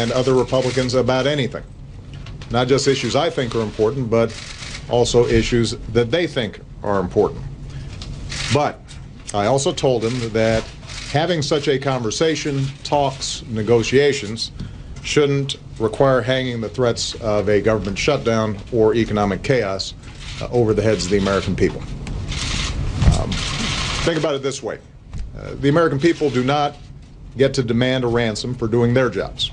and other Republicans about anything. Not just issues I think are important, but also issues that they think are important. But I also told him that having such a conversation, talks, negotiations, shouldn't require hanging the threats of a government shutdown or economic chaos over the heads of the American people. Think about it this way. The American people do not get to demand a ransom for doing their jobs.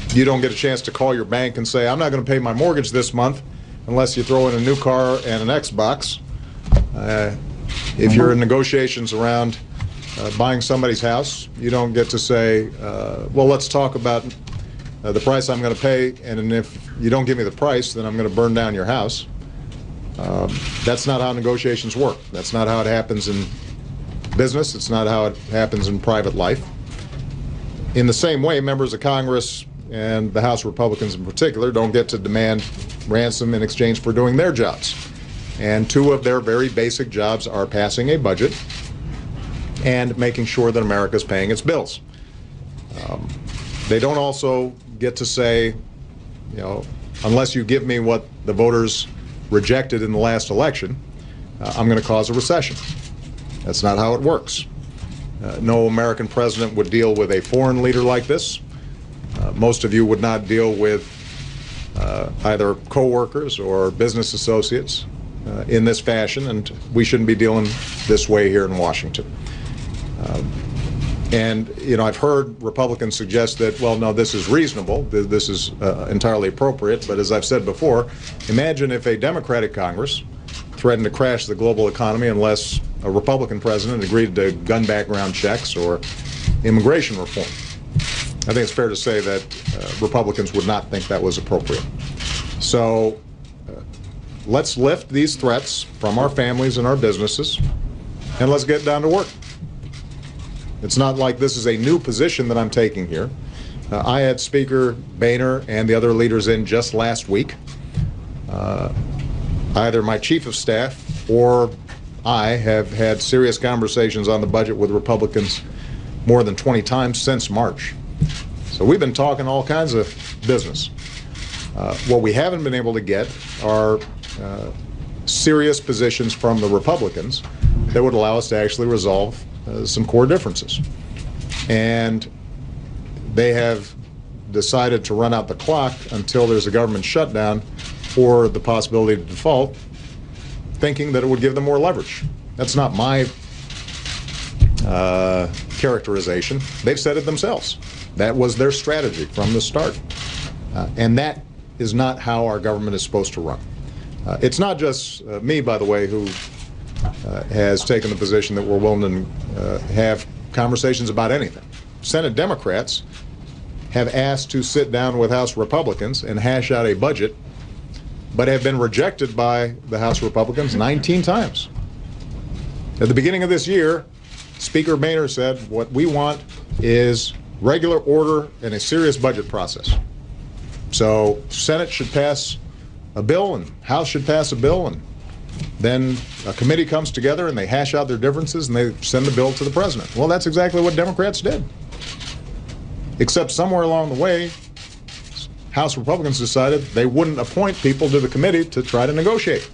You don't get a chance to call your bank and say, I'm not going to pay my mortgage this month unless you throw in a new car and an Xbox. If you're in negotiations around buying somebody's house, you don't get to say, well, let's talk about the price I'm going to pay, and if you don't give me the price, then I'm going to burn down your house. That's not how negotiations work. That's not how it happens in business. It's not how it happens in private life. In the same way, members of Congress and the House Republicans in particular don't get to demand ransom in exchange for doing their jobs. And two of their very basic jobs are passing a budget and making sure that America is paying its bills. They don't also get to say, you know, unless you give me what the voters rejected in the last election, I'm going to cause a recession. That's not how it works. No American president would deal with a foreign leader like this. Most of you would not deal with either co-workers or business associates in this fashion, and we shouldn't be dealing this way here in Washington. And, you know, I've heard Republicans suggest that, well, no, this is reasonable, this is entirely appropriate, but as I've said before, imagine if a Democratic Congress threatened to crash the global economy unless a Republican president agreed to gun background checks or immigration reform. I think it's fair to say that Republicans would not think that was appropriate. So let's lift these threats from our families and our businesses, and let's get down to work. It's not like this is a new position that I'm taking here. I had Speaker Boehner and the other leaders in just last week. Either my chief of staff or I have had serious conversations on the budget with Republicans more than 20 times since March. So we've been talking all kinds of business. What we haven't been able to get are serious positions from the Republicans that would allow us to actually resolve some core differences. And they have decided to run out the clock until there's a government shutdown or the possibility of default, thinking that it would give them more leverage. That's not my characterization. They've said it themselves. That was their strategy from the start. And that is not how our government is supposed to run. It's not just me, by the way, who has taken the position that we're willing to have conversations about anything. Senate Democrats have asked to sit down with House Republicans and hash out a budget, but have been rejected by the House Republicans 19 times. At the beginning of this year, Speaker Boehner said, what we want is regular order and a serious budget process. So Senate should pass a bill and House should pass a bill, and then a committee comes together and they hash out their differences and they send the bill to the president. Well, that's exactly what Democrats did. Except somewhere along the way, House Republicans decided they wouldn't appoint people to the committee to try to negotiate.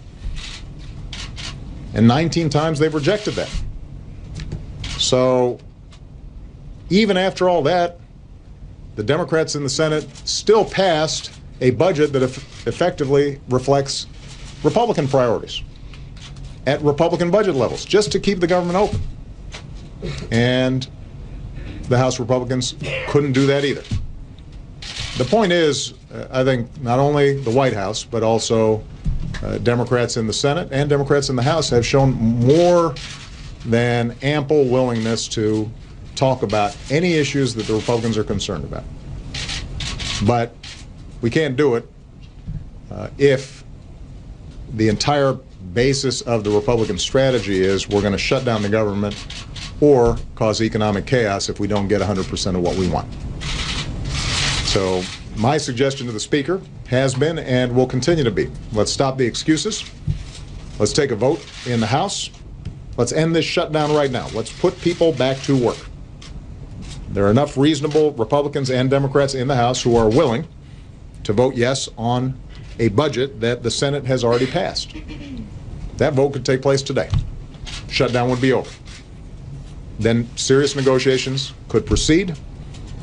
And 19 times they've rejected that. So even after all that, the Democrats in the Senate still passed a budget that effectively reflects Republican priorities at Republican budget levels, just to keep the government open. And the House Republicans couldn't do that either. The point is, I think not only the White House, but also Democrats in the Senate and Democrats in the House have shown more than ample willingness to talk about any issues that the Republicans are concerned about. But we can't do it if the entire basis of the Republican strategy is we're going to shut down the government or cause economic chaos if we don't get 100% of what we want. So my suggestion to the Speaker has been and will continue to be, let's stop the excuses. Let's take a vote in the House. Let's end this shutdown right now. Let's put people back to work. There are enough reasonable Republicans and Democrats in the House who are willing to vote yes on a budget that the Senate has already passed. That vote could take place today. Shutdown would be over. Then serious negotiations could proceed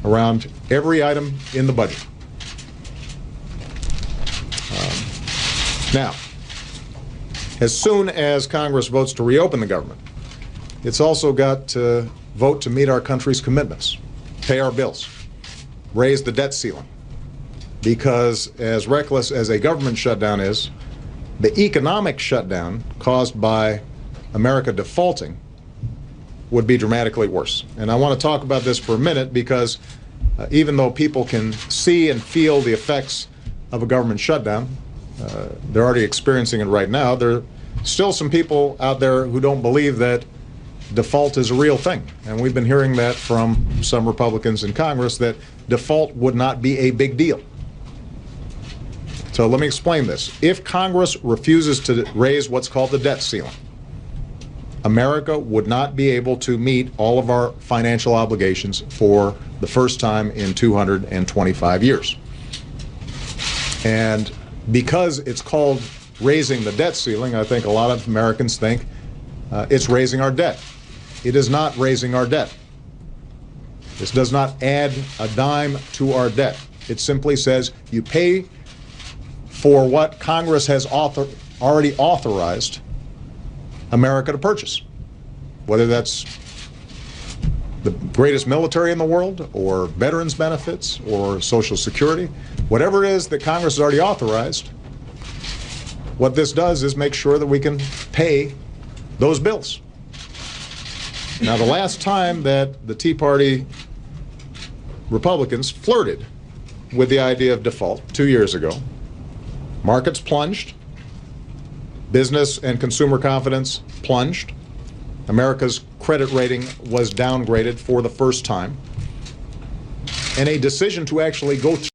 around every item in the budget. Now, as soon as Congress votes to reopen the government, it's also got to vote to meet our country's commitments, pay our bills, raise the debt ceiling. Because as reckless as a government shutdown is, the economic shutdown caused by America defaulting would be dramatically worse. And I want to talk about this for a minute because even though people can see and feel the effects of a government shutdown, they're already experiencing it right now. There are still some people out there who don't believe that default is a real thing. And we've been hearing that from some Republicans in Congress, that default would not be a big deal. So let me explain this. If Congress refuses to raise what's called the debt ceiling, America would not be able to meet all of our financial obligations for the first time in 225 years. And because it's called raising the debt ceiling, I think a lot of Americans think it's raising our debt. It is not raising our debt. This does not add a dime to our debt. It simply says you pay for what Congress has already authorized America to purchase, whether that's the greatest military in the world or veterans benefits or Social Security, whatever it is that Congress has already authorized. What this does is make sure that we can pay those bills. Now, the last time that the Tea Party Republicans flirted with the idea of default, 2 years ago, markets plunged, business and consumer confidence plunged, America's credit rating was downgraded for the first time, and a decision to actually go through